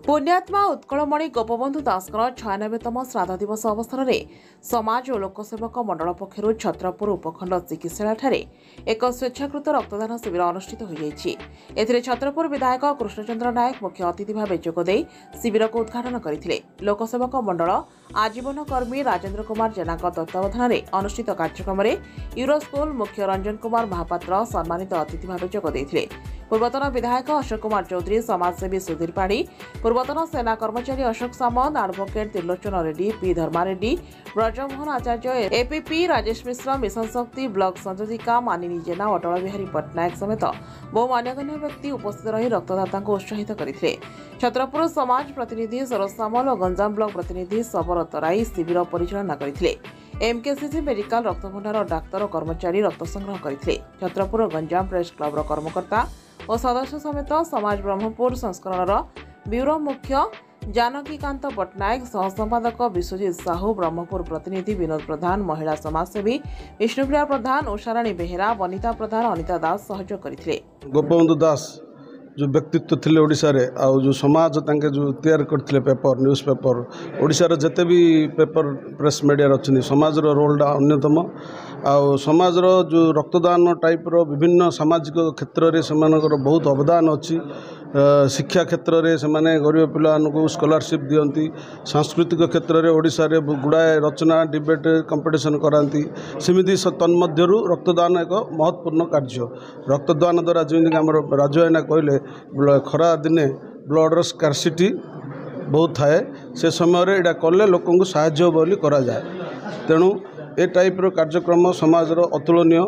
पुण्यात्मा उत्कलमणि गोपबंधु दासकर 96तम श्राद्ध दिवस अवसर में समाज और लोकसेवक मंडल पक्षर छत्रपुर उपखंड चिकित्सालय एक स्वेच्छाकृत रक्तदान शिविर अनुष्ठित हो छत्रपुर विधायक कृष्णचंद्र नायक मुख्य अतिथि भाव जोगदे शिविर को उद्घाटन करते। लोकसेवक मंडल आजीवन कर्मी राजेन्द्र कुमार जेना तत्वावधान में अनुष्ठित कार्यक्रम में यूरोस्कूल मुख्य रंजन कुमार महापात्र सम्मानित अतिथि भाव जोगदे। पूर्वतन विधायक अशोक कुमार चौधरी, समाजसेवी सुधीर पाढ़ी, पूर्वतन सेना कर्मचारी अशोक सामंत, एडवोकेट त्रिलोचन रेड्डी, पी धर्मारेड्डी, ब्रजमोहन आचार्य, एपीपी राजेश मिश्र, मिशन शक्ति ब्लॉक संयोजिका मानिनी जेना, अटल बिहारी पट्टनायक समेत बहु मान्यगण्य व्यक्ति उपस्थित रही रक्तदाता को उत्साहित करते। छत्रपुर समाज प्रतिनिधि सरोज सामल और गंजाम ब्लॉक प्रतिनिधि सबर तराई शिविर परिचालना करते। एमकेसीसी मेडिकल रक्तभंडार डाक्तर और कर्मचारी रक्त संग्रह करते। छत्रपुर गंजाम प्रेस क्लब कर्मकर्ता और सदस्य समेत समाज ब्रह्मपुर संस्करण ब्यूरो मुख्य जानकीकांत पट्टनायक, सहसंपादक विश्वजीत साहू, ब्रह्मपुर प्रतिनिधि विनोद प्रधान, महिला समाजसेवी विष्णुप्रिया प्रधान, उषाराणी बेहेरा, वनिता प्रधान, अनिता दास सहयोग करते। गोपबंधु दास जो व्यक्तित्व थे ओडिशा रे आउ जो समाज तांके जो तैयार करथिले पेपर न्यूज पेपर ओडिशा रे जते भी पेपर प्रेस मीडिया रचनी समाज रो रोलडा अन्यतम आउ समाज रो जो रक्तदान टाइप रो विभिन्न सामाजिक क्षेत्र रे समानकर बहुत अवदान अछि। शिक्षा क्षेत्र रे समाने गरीब पिला को स्कॉलरशिप दियंती, सांस्कृतिक क्षेत्र रे ओडिशा रे गुड़ाए रचना डिबेट कंपटीशन करांती। सेमिति तन्मध्यरु रक्तदान एक महत्वपूर्ण कार्य। रक्तदान द्वारा जेमिति हमर राजयना कहले खरा दिने ब्लड स्कार्सिटी बहुत थाए, से समय रे एडा कले लोकन को सहाय्य बोली करा जाए। तेणु ए टाइप रो कार्यक्रम समाज रो अतुलनीय।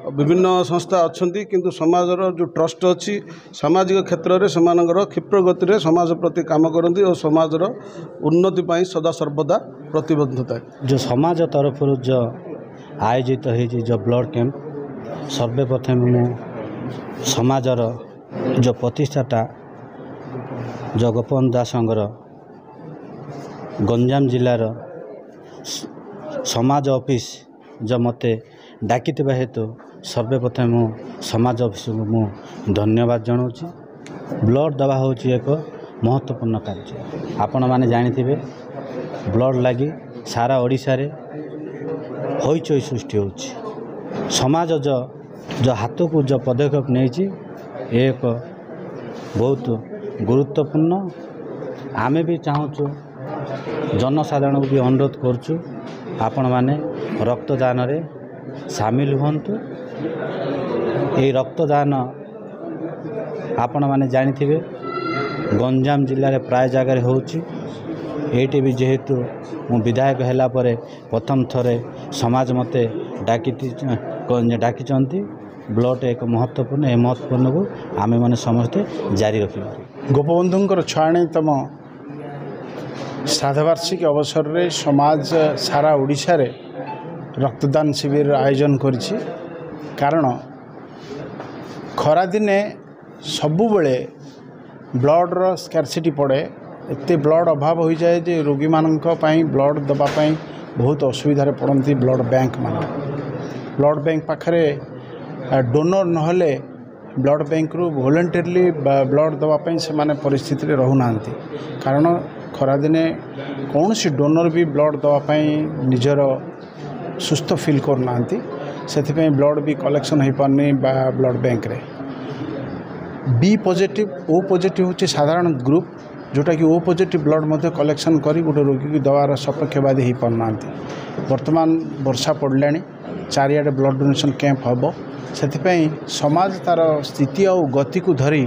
विभिन्न संस्था अच्छी किंतु समाज जो ट्रस्ट अच्छी सामाजिक क्षेत्र में सेमानकर क्षिप्र गति में समाज प्रति काम करती और समाज उन्नति पाई सदा सर्वदा प्रतिबद्धता है। जो समाज तरफ जो आयोजित हो जो ब्लड कैंप सर्वप्रथम मु समाजर जो प्रतिष्ठाता जो गोपबंधु दासंगर गंजाम जिलार समाज ऑफिस जो मते डाकी हेतु सर्वप्रथम समाज ऑफिस को मु धन्यवाद जनाऊँगी। ब्लड दवा हूँ एक महत्वपूर्ण कार्य। आपण मैंने जानी ब्लड लगी सारा ओडिशा रे हईचई सृष्टि हो समाज जो हाथ को जो पदक्षेप नहीं एक बहुत गुरुत्वपूर्ण। आमे भी चाहूँ जनसाधारण को भी अनुरोध करुँ आपण मैंने रक्तदान रे सामिल हुंतु। ये रक्तदान आपण मैंने जानी गंजाम जिले में प्राय जगह होटी भी जेहेतु मु विधायक हैला परे प्रथम थरे समाज मते डाकी ब्लड एक महत्वपूर्ण। ए महत्वपूर्ण को आमे माने समस्ते जारी रखिबा। गोपबंधुंकर 96तम श्राद्धवार्षिकी अवसर रे समाज सारा ओडिशा रे रक्तदान शिविर आयोजन करिछि। कारण खरा दिने सबु बेले ब्लड रो स्कार्सिटी पड़े, एते ब्लड अभाव हो जाए जे रोगी मानक पई ब्लड दबा पई बहुत असुविधा पड़ती। ब्लड बैंक मान ब्लड बैंक पाखरे डोनर नहले ब्लड बैंक रु वॉलंटरली ब्लड दबा पई से माने परिस्थिति रे रहु नांती। कारण खरा दिने कौन सी डोनर भी ब्लड दबा पई निजर सुस्थ फील करना से ब्लड भी कलेक्शन हो पारनी ब्लड बैंक रे। बी पॉजिटिव ओ पॉजिटिव होची साधारण ग्रुप जोटा कि ओ पॉजिटिव ब्लड मध्य कलेक्शन करी गोटे रोगी की दवार सपक्षवादी हो पारना। वर्तमान वर्षा पड़लानी चारियाडे ब्लड डोनेशन कैंप हम से समाज तार स्थिति और गति को धरी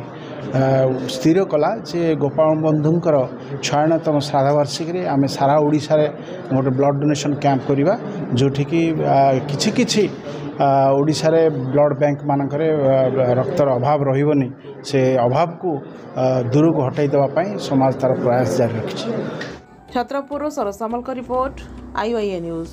स्थिर कला जे गोपबंधुंकर 96तम श्राद्धवार्षिकी आम सारा ओडिशा रे गोटे ब्लड डोनेशन कैंप करवा जोठी कि किछि ओडिशा रे ब्लड बैंक मानकरे रक्तर अभाव रहिबनी से अभाव को दूर को हटाई देवा पई समाज तार प्रयास जारी रखिछि। छत्रपुर सरोज सामल का रिपोर्ट, IOA न्यूज।